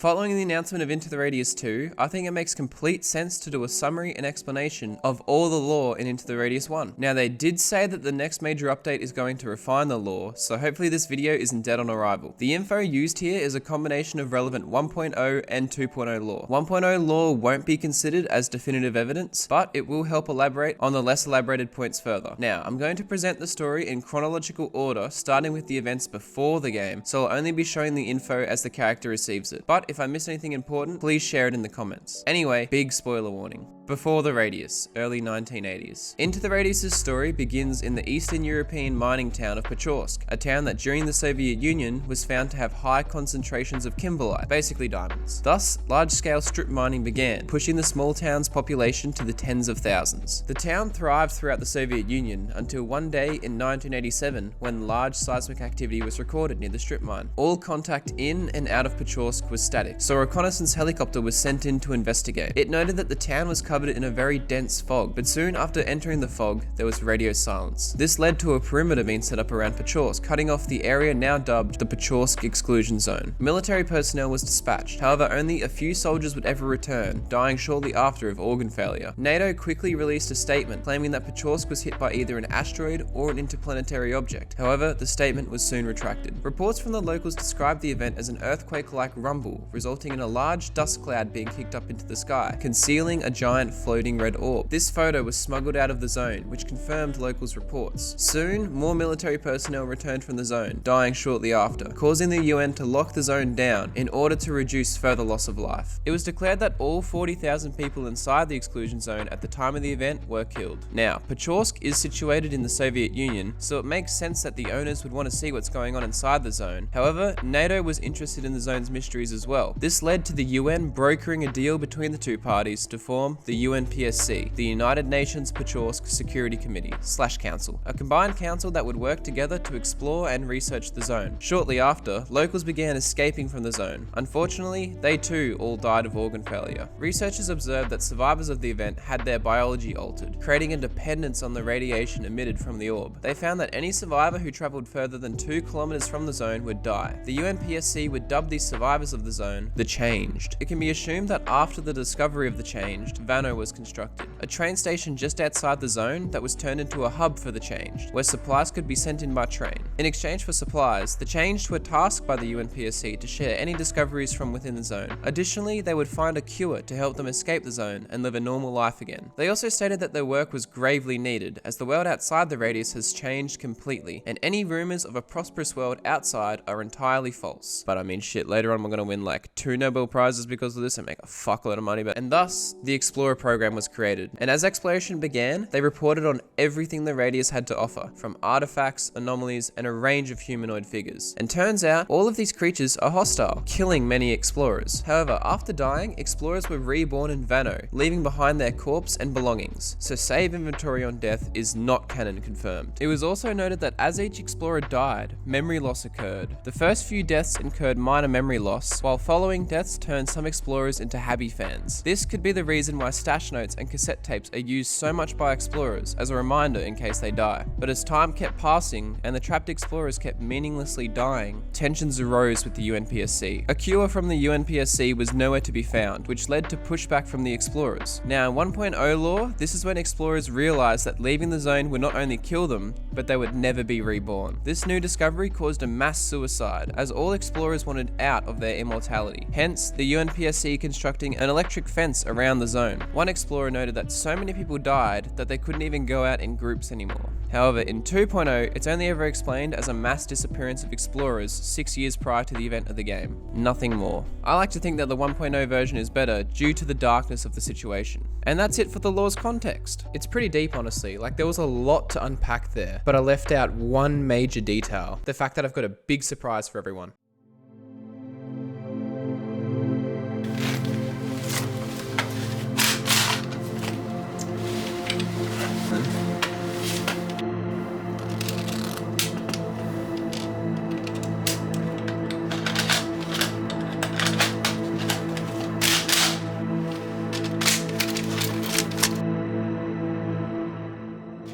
Following the announcement of Into the Radius 2, I think it makes complete sense to do a summary and explanation of all the lore in Into the Radius 1. Now they did say that the next major update is going to refine the lore, so hopefully this video isn't dead on arrival. The info used here is a combination of relevant 1.0 and 2.0 lore. 1.0 lore won't be considered as definitive evidence, but it will help elaborate on the less elaborated points further. Now, I'm going to present the story in chronological order, starting with the events before the game, so I'll only be showing the info as the character receives it. But if I miss anything important, please share it in the comments. Anyway, big spoiler warning. Before the Radius, early 1980s. Into the Radius' story begins in the Eastern European mining town of Pechorsk, a town that during the Soviet Union was found to have high concentrations of kimberlite, basically diamonds. Thus, large-scale strip mining began, pushing the small town's population to the tens of thousands. The town thrived throughout the Soviet Union until one day in 1987 when large seismic activity was recorded near the strip mine. All contact in and out of Pechorsk was static, so a reconnaissance helicopter was sent in to investigate. It noted that the town was covered in a very dense fog, but soon after entering the fog, there was radio silence. This led to a perimeter being set up around Pechorsk, cutting off the area now dubbed the Pechorsk Exclusion Zone. Military personnel was dispatched, however only a few soldiers would ever return, dying shortly after of organ failure. NATO quickly released a statement claiming that Pechorsk was hit by either an asteroid or an interplanetary object. However, the statement was soon retracted. Reports from the locals described the event as an earthquake-like rumble, resulting in a large dust cloud being kicked up into the sky, concealing a giant floating red orb. This photo was smuggled out of the zone, which confirmed locals' reports. Soon, more military personnel returned from the zone, dying shortly after, causing the UN to lock the zone down in order to reduce further loss of life. It was declared that all 40,000 people inside the exclusion zone at the time of the event were killed. Now, Pechorsk is situated in the Soviet Union, so it makes sense that the owners would want to see what's going on inside the zone. However, NATO was interested in the zone's mysteries as well. This led to the UN brokering a deal between the two parties to form the UNPSC, the United Nations Pechorsk Security Committee/Council, a combined council that would work together to explore and research the zone. Shortly after, locals began escaping from the zone. Unfortunately, they too all died of organ failure. Researchers observed that survivors of the event had their biology altered, creating a dependence on the radiation emitted from the orb. They found that any survivor who traveled further than 2 kilometers from the zone would die. The UNPSC would dub these survivors of the zone the Changed. It can be assumed that after the discovery of the Changed, Vanno was constructed, a train station just outside the zone that was turned into a hub for the Changed, where supplies could be sent in by train. In exchange for supplies, the Changed were tasked by the UNPSC to share any discoveries from within the zone. Additionally, they would find a cure to help them escape the zone and live a normal life again. They also stated that their work was gravely needed, as the world outside the radius has changed completely, and any rumors of a prosperous world outside are entirely false. But I mean shit, later on we're gonna win like 2 Nobel Prizes because of this and make a fuckload of money, and thus, the Explorer program was created. And as exploration began, they reported on everything the radius had to offer, from artifacts, anomalies, and a range of humanoid figures. And turns out, all of these creatures are hostile, killing many explorers. However, after dying, explorers were reborn in Vanno, leaving behind their corpse and belongings, so save inventory on death is not canon confirmed. It was also noted that as each explorer died, memory loss occurred. The first few deaths incurred minor memory loss, while following deaths turned some explorers into Habby fans. This could be the reason why stash notes and cassette tapes are used so much by explorers as a reminder in case they die. But as time kept passing and the trapped explorers kept meaninglessly dying, tensions arose with the UNPSC. A cure from the UNPSC was nowhere to be found, which led to pushback from the explorers. Now in 1.0 lore, this is when explorers realized that leaving the zone would not only kill them, but they would never be reborn. This new discovery caused a mass suicide, as all explorers wanted out of their immortality. Hence, the UNPSC constructing an electric fence around the zone. One explorer noted that so many people died that they couldn't even go out in groups anymore. However, in 2.0, it's only ever explained as a mass disappearance of explorers 6 years prior to the event of the game. Nothing more. I like to think that the 1.0 version is better due to the darkness of the situation. And that's it for the lore's context. It's pretty deep, honestly. Like, there was a lot to unpack there, but I left out one major detail. The fact that I've got a big surprise for everyone.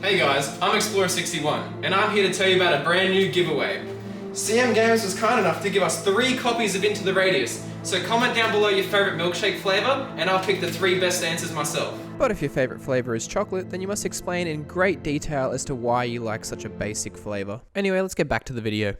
Hey guys, I'm Explorer61, and I'm here to tell you about a brand new giveaway. CM Games was kind enough to give us 3 copies of Into the Radius, So comment down below your favorite milkshake flavor, and I'll pick the 3 best answers myself. But if your favorite flavor is chocolate, then you must explain in great detail as to why you like such a basic flavor. Anyway, let's get back to the video.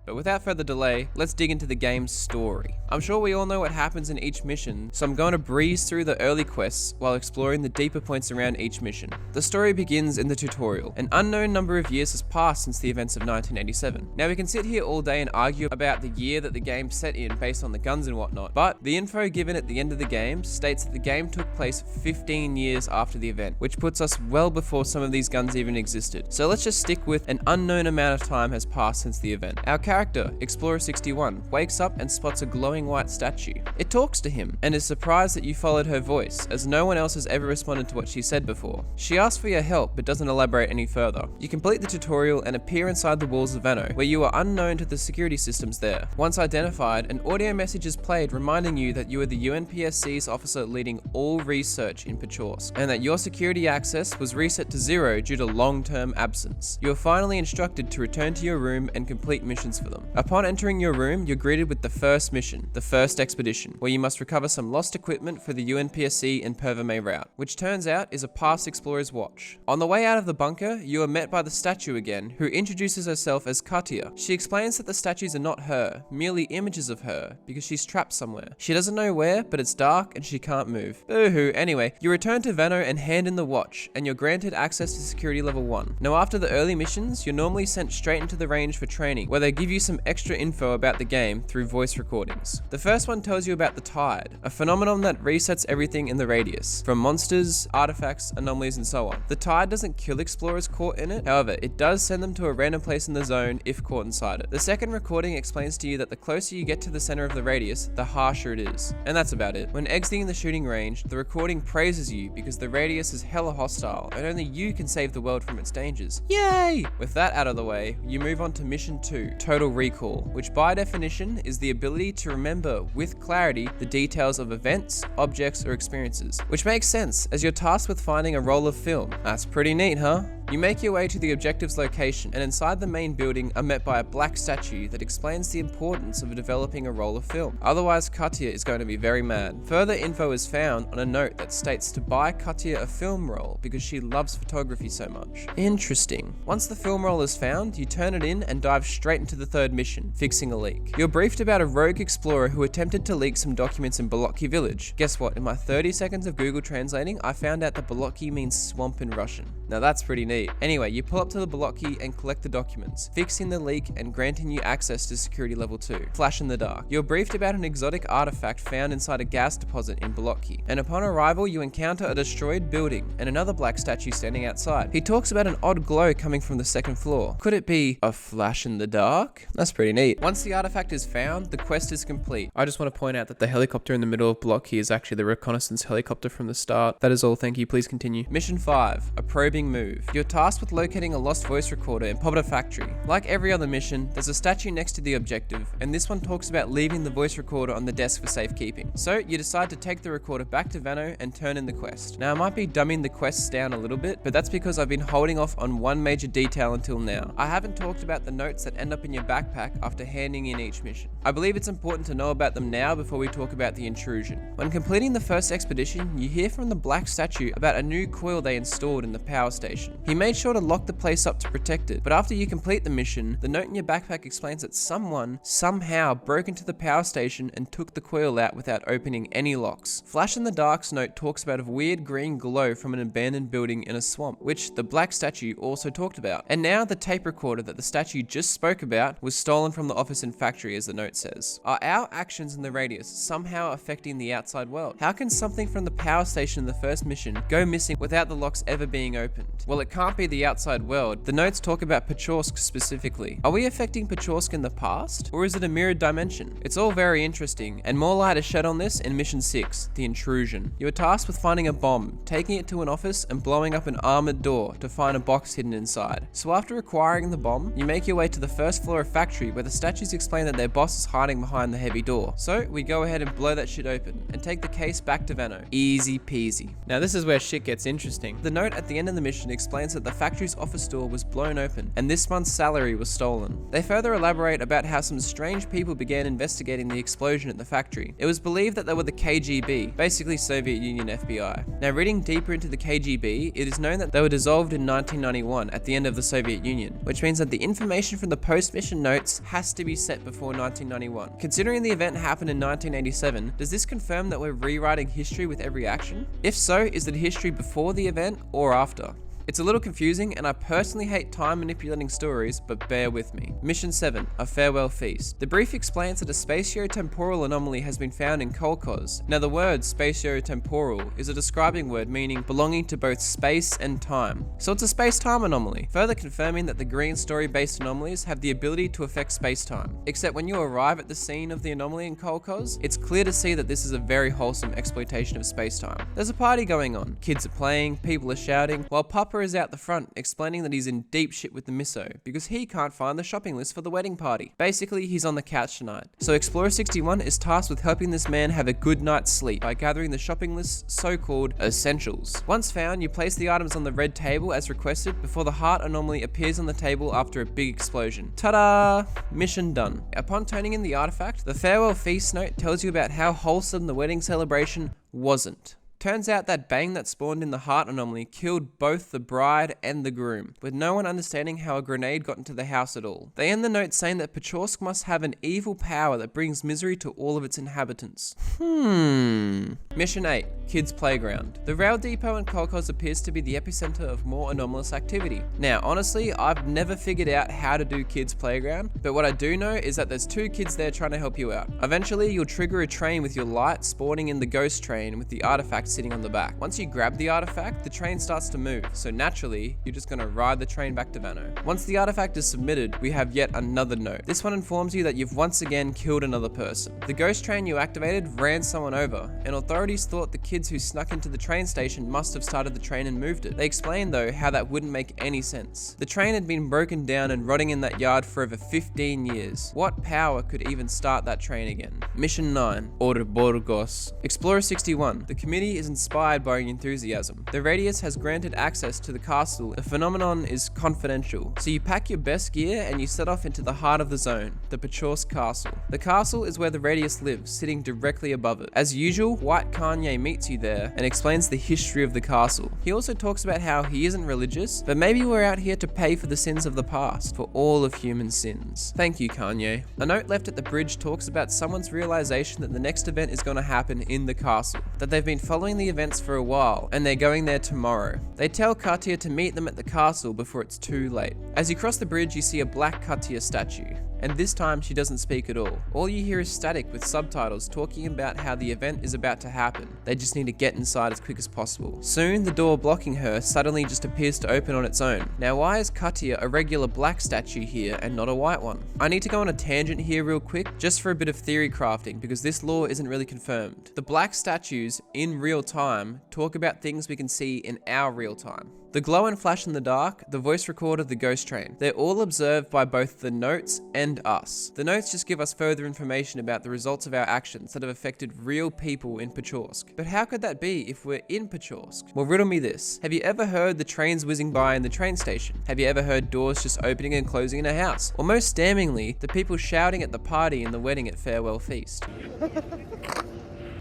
But without further delay, let's dig into the game's story. I'm sure we all know what happens in each mission, so I'm going to breeze through the early quests while exploring the deeper points around each mission. The story begins in the tutorial. An unknown number of years has passed since the events of 1987. Now we can sit here all day and argue about the year that the game set in based on the guns and whatnot, but the info given at the end of the game states that the game took place 15 years after the event, which puts us well before some of these guns even existed. So let's just stick with an unknown amount of time has passed since the event. Our character, Explorer 61, wakes up and spots a glowing white statue. It talks to him and is surprised that you followed her voice, as no one else has ever responded to what she said before. She asks for your help but doesn't elaborate any further. You complete the tutorial and appear inside the walls of Vanno, where you are unknown to the security systems there. Once identified, an audio message is played reminding you that you are the UNPSC's officer leading all research in Pachorsk, and that your security access was reset to 0 due to long-term absence. You are finally instructed to return to your room and complete missions for them. Upon entering your room, you're greeted with the first mission, the first expedition, where you must recover some lost equipment for the UNPSC and Perverme route, which turns out is a past explorer's watch. On the way out of the bunker, you are met by the statue again, who introduces herself as Katia. She explains that the statues are not her, merely images of her, because she's trapped somewhere. She doesn't know where, but it's dark and she can't move. Boo-hoo. Anyway, you return to Vanno and hand in the watch, and you're granted access to security level 1. Now after the early missions, you're normally sent straight into the range for training, where they give you some extra info about the game through voice recordings. The first one tells you about the Tide, a phenomenon that resets everything in the radius, from monsters, artifacts, anomalies, and so on. The Tide doesn't kill explorers caught in it, however, it does send them to a random place in the zone if caught inside it. The second recording explains to you that the closer you get to the center of the radius, the harsher it is. And that's about it. When exiting the shooting range, the recording praises you because the radius is hella hostile and only you can save the world from its dangers. Yay! With that out of the way, you move on to mission 2, Total Recall, which by definition is the ability to remember with clarity the details of events, objects, or experiences. Which makes sense, as you're tasked with finding a roll of film. That's pretty neat, huh? You make your way to the objective's location, and inside the main building are met by a black statue that explains the importance of developing a roll of film. Otherwise, Katia is going to be very mad. Further info is found on a note that states to buy Katia a film roll because she loves photography so much. Interesting. Once the film roll is found, you turn it in and dive straight into the third mission, fixing a leak. You're briefed about a rogue explorer who attempted to leak some documents in Bolotki village. Guess what? In my 30 seconds of Google translating, I found out that Bolotki means swamp in Russian. Now that's pretty neat. Anyway, you pull up to the Bolotki and collect the documents, fixing the leak and granting you access to security level 2. Flash in the dark. You're briefed about an exotic artifact found inside a gas deposit in Bolotki, and upon arrival you encounter a destroyed building and another black statue standing outside. He talks about an odd glow coming from the second floor. Could it be a flash in the dark? That's pretty neat. Once the artifact is found, the quest is complete. I just want to point out that the helicopter in the middle of Bolotki is actually the reconnaissance helicopter from the start. That is all, thank you, please continue. Mission 5, a probing move. You're tasked with locating a lost voice recorder in Pobda factory. Like every other mission, there's a statue next to the objective, and this one talks about leaving the voice recorder on the desk for safekeeping. So you decide to take the recorder back to Vanno and turn in the quest. Now I might be dumbing the quests down a little bit, but that's because I've been holding off on one major detail until now. I haven't talked about the notes that end up in your backpack after handing in each mission. I believe it's important to know about them now before we talk about the intrusion. When completing the first expedition, you hear from the black statue about a new coil they installed in the power station. He made sure to lock the place up to protect it, but after you complete the mission, the note in your backpack explains that someone somehow broke into the power station and took the coil out without opening any locks. Flash in the Dark's note talks about a weird green glow from an abandoned building in a swamp, which the black statue also talked about. And now the tape recorder that the statue just spoke about was stolen from the office and factory, as the note says. Are our actions in the radius somehow affecting the outside world? How can something from the power station in the first mission go missing without the locks ever being opened? Well, it can't be the outside world. The notes talk about Pachorsk specifically. Are we affecting Pachorsk in the past? Or is it a mirrored dimension? It's all very interesting, and more light is shed on this in Mission 6, the intrusion. You are tasked with finding a bomb, taking it to an office and blowing up an armored door to find a box hidden inside. So after acquiring the bomb, you make your way to the first floor of factory where the statues explain that their boss is hiding behind the heavy door. So we go ahead and blow that shit open and take the case back to Vanno. Easy peasy. Now this is where shit gets interesting. The note at the end of the mission explains that the factory's office door was blown open, and this month's salary was stolen. They further elaborate about how some strange people began investigating the explosion at the factory. It was believed that they were the KGB, basically Soviet Union FBI. Now, reading deeper into the KGB, it is known that they were dissolved in 1991 at the end of the Soviet Union, which means that the information from the post-mission notes has to be set before 1991. Considering the event happened in 1987, does this confirm that we're rewriting history with every action? If so, is it history before the event or after? It's a little confusing, and I personally hate time manipulating stories, but bear with me. Mission 7, A Farewell Feast. The brief explains that a spatio-temporal anomaly has been found in Kolkhoz. Now, the word spatio-temporal is a describing word meaning belonging to both space and time. So it's a space-time anomaly, further confirming that the green story-based anomalies have the ability to affect space-time. Except when you arrive at the scene of the anomaly in Kolkhoz, it's clear to see that this is a very wholesome exploitation of space-time. There's a party going on, kids are playing, people are shouting, while Papa is out the front explaining that he's in deep shit with the misso because he can't find the shopping list for the wedding party. Basically, he's on the couch tonight. So Explorer 61 is tasked with helping this man have a good night's sleep by gathering the shopping list's so-called essentials. Once found, you place the items on the red table as requested before the heart anomaly appears on the table after a big explosion. Ta-da! Mission done. Upon turning in the artifact, the farewell feast note tells you about how wholesome the wedding celebration wasn't. Turns out that bang that spawned in the heart anomaly killed both the bride and the groom, with no one understanding how a grenade got into the house at all. They end the note saying that Pechorsk must have an evil power that brings misery to all of its inhabitants. Mission 8, Kids Playground. The rail depot in Kolkhoz appears to be the epicenter of more anomalous activity. Now, honestly, I've never figured out how to do Kids Playground, but what I do know is that there's two kids there trying to help you out. Eventually, you'll trigger a train with your light spawning in the ghost train with the artifact sitting on the back. Once you grab the artifact, the train starts to move, so naturally, you're just gonna ride the train back to Vanno. Once the artifact is submitted, we have yet another note. This one informs you that you've once again killed another person. The ghost train you activated ran someone over, and authorities thought the kids who snuck into the train station must have started the train and moved it. They explained though how that wouldn't make any sense. The train had been broken down and rotting in that yard for over 15 years. What power could even start that train again? Mission 9, Ouroboros. Explorer 61. The committee is inspired by your enthusiasm. The Radius has granted access to the castle. The phenomenon is confidential, so you pack your best gear and you set off into the heart of the zone, the Pechorsk Castle. The castle is where the Radius lives, sitting directly above it. As usual, White Kanye meets you there and explains the history of the castle. He also talks about how he isn't religious, but maybe we're out here to pay for the sins of the past, for all of human sins. Thank you, Kanye. A note left at the bridge talks about someone's realization that the next event is going to happen in the castle, that they've been following the events for a while, and they're going there tomorrow. They tell Katia to meet them at the castle before it's too late. As you cross the bridge, you see a black Katia statue, and this time she doesn't speak at all. All you hear is static with subtitles talking about how the event is about to happen. They just need to get inside as quick as possible. Soon, the door blocking her suddenly just appears to open on its own. Now, why is Katia a regular black statue here and not a white one? I need to go on a tangent here real quick, just for a bit of theory crafting, because this lore isn't really confirmed. The black statues, in real time, talk about things we can see in our real time. The glow and flash in the dark, the voice record of the ghost train, they're all observed by both the notes and us. The notes just give us further information about the results of our actions that have affected real people in Pechorsk. But how could that be if we're in Pechorsk? Well, riddle me this. Have you ever heard the trains whizzing by in the train station? Have you ever heard doors just opening and closing in a house? Or most damningly, the people shouting at the party in the wedding at Farewell Feast?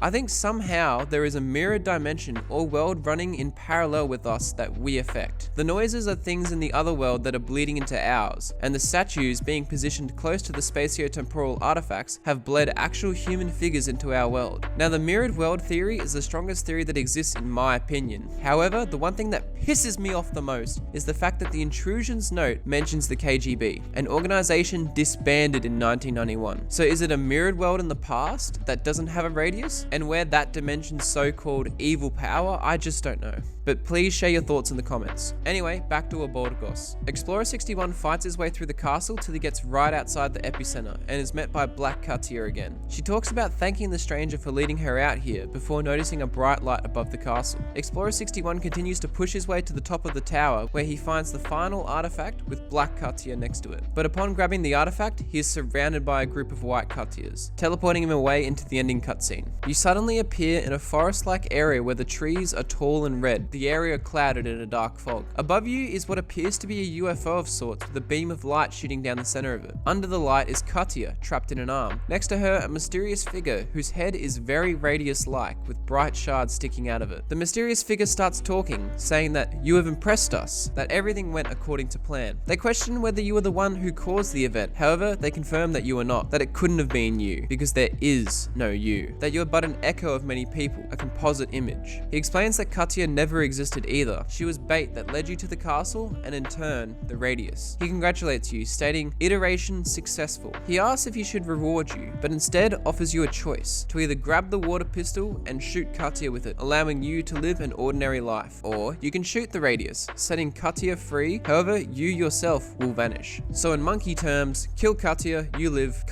I think somehow there is a mirrored dimension or world running in parallel with us that we affect. The noises are things in the other world that are bleeding into ours, and the statues being positioned close to the spatio-temporal artifacts have bled actual human figures into our world. Now, the mirrored world theory is the strongest theory that exists in my opinion. However, the one thing that pisses me off the most is the fact that the intrusions note mentions the KGB, an organization disbanded in 1991. So is it a mirrored world in the past that doesn't have a radius? And where that dimension's so-called evil power, I just don't know. But please share your thoughts in the comments. Anyway, back to Ouroboros. Explorer 61 fights his way through the castle till he gets right outside the epicenter and is met by Black Katia again. She talks about thanking the stranger for leading her out here before noticing a bright light above the castle. Explorer 61 continues to push his way to the top of the tower where he finds the final artifact with Black Katia next to it. But upon grabbing the artifact, he is surrounded by a group of white Katias, teleporting him away into the ending cutscene. You suddenly appear in a forest-like area where the trees are tall and red, the area clouded in a dark fog. Above you is what appears to be a UFO of sorts with a beam of light shooting down the center of it. Under the light is Katya, trapped in an arm. Next to her, a mysterious figure whose head is very radius-like with bright shards sticking out of it. The mysterious figure starts talking, saying that you have impressed us, that everything went according to plan. They question whether you are the one who caused the event. However, they confirm that you are not, that it couldn't have been you, because there is no you, that you are but an echo of many people, a composite image. He explains that Katya never existed either. She was bait that led you to the castle, and in turn, the radius. He congratulates you, stating, iteration successful. He asks if he should reward you, but instead offers you a choice, to either grab the water pistol and shoot Katya with it, allowing you to live an ordinary life, or you can shoot the radius, setting Katya free, however, you yourself will vanish. So in monkey terms, kill Katya, you live,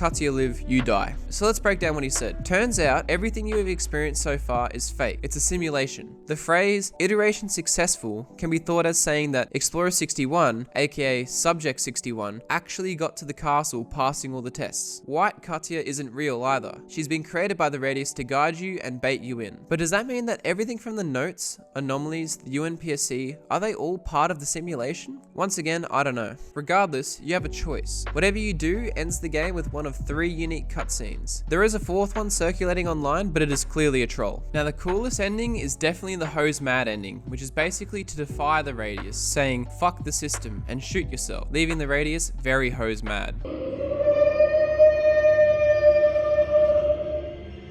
you die. So let's break down what he said. Turns out, everything you have experienced so far is fake. It's a simulation. The phrase, iteration successful, can be thought as saying that Explorer 61, aka Subject 61, actually got to the castle passing all the tests. White Katya isn't real either. She's been created by the radius to guide you and bait you in. But does that mean that everything from the notes, anomalies, the UNPSC, are they all part of the simulation? Once again, I don't know. Regardless, you have a choice. Whatever you do ends the game with one of 3 unique cutscenes. There is a 4th one circulating online, but it is clearly a troll. Now the coolest ending is definitely the hose mad ending, which is basically to defy the radius, saying fuck the system and shoot yourself, leaving the radius very hose mad.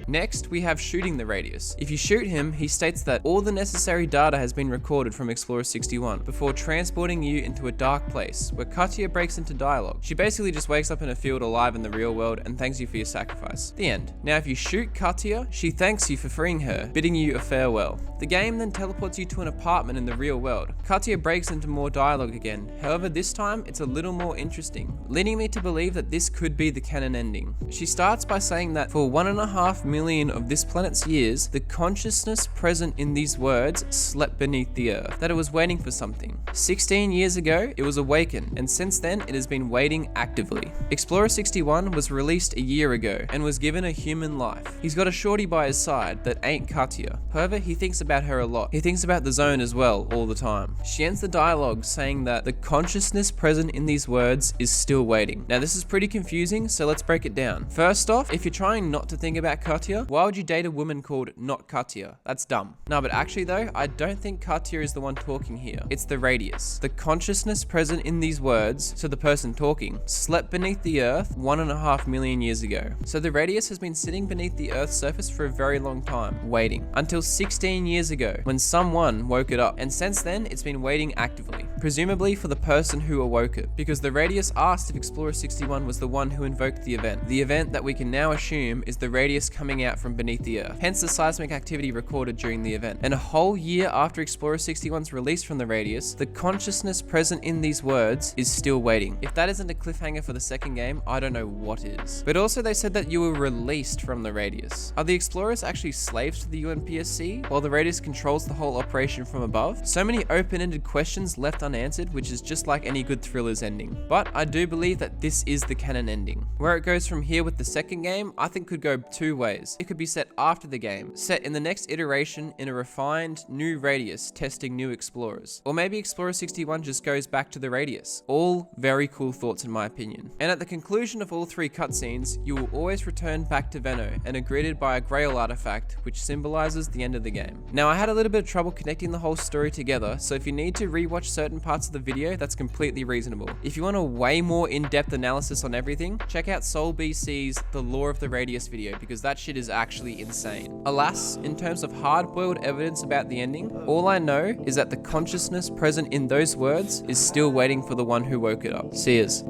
Next, we have shooting the radius. If you shoot him, he states that all the necessary data has been recorded from Explorer 61 before transporting you into a dark place where Katya breaks into dialogue. She basically just wakes up in a field alive in the real world and thanks you for your sacrifice. The end. Now if you shoot Katya, she thanks you for freeing her, bidding you a farewell. The game then teleports you to an apartment in the real world. Katya breaks into more dialogue again, however this time it's a little more interesting, leading me to believe that this could be the canon ending. She starts by saying that for 1.5 million of this planet's years, the consciousness present in these words slept beneath the earth, that it was waiting for something. 16 years ago, it was awakened, and since then, it has been waiting actively. Explorer 61 was released a year ago, and was given a human life. He's got a shorty by his side that ain't Katya. However, he thinks about her a lot. He thinks about the zone as well, all the time. She ends the dialogue saying that the consciousness present in these words is still waiting. Now this is pretty confusing, so let's break it down. First off, if you're trying not to think about Katya, why would you date a woman called not Katya? That's dumb. No, but actually though, I don't think Katya is the one talking here. It's the radius. The consciousness present in these words, so the person talking, slept beneath the earth 1.5 million years ago. So the radius has been sitting beneath the earth's surface for a very long time, waiting. Until 16 years ago, when someone woke it up. And since then, it's been waiting actively. Presumably for the person who awoke it. Because the radius asked if Explorer 61 was the one who invoked the event. The event that we can now assume is the radius coming out from beneath the earth, hence the seismic activity recorded during the event. And a whole year after Explorer 61's release from the radius, the consciousness present in these words is still waiting. If that isn't a cliffhanger for the second game, I don't know what is. But also they said that you were released from the radius. Are the explorers actually slaves to the UNPSC, while the radius controls the whole operation from above? So many open-ended questions left unanswered, which is just like any good thriller's ending. But I do believe that this is the canon ending. Where it goes from here with the second game, I think could go 2 ways. It could be set after the game, set in the next iteration in a refined new radius testing new explorers. Or maybe Explorer 61 just goes back to the radius. All very cool thoughts in my opinion. And at the conclusion of all 3 cutscenes, you will always return back to Vanno and are greeted by a Grail artifact which symbolizes the end of the game. Now I had a little bit of trouble connecting the whole story together, so if you need to rewatch certain parts of the video, that's completely reasonable. If you want a way more in-depth analysis on everything, check out Soul BC's The Law of the Radius video, because that shit is actually insane. Alas, in terms of hard-boiled evidence about the ending, all I know is that the consciousness present in those words is still waiting for the one who woke it up. See yous.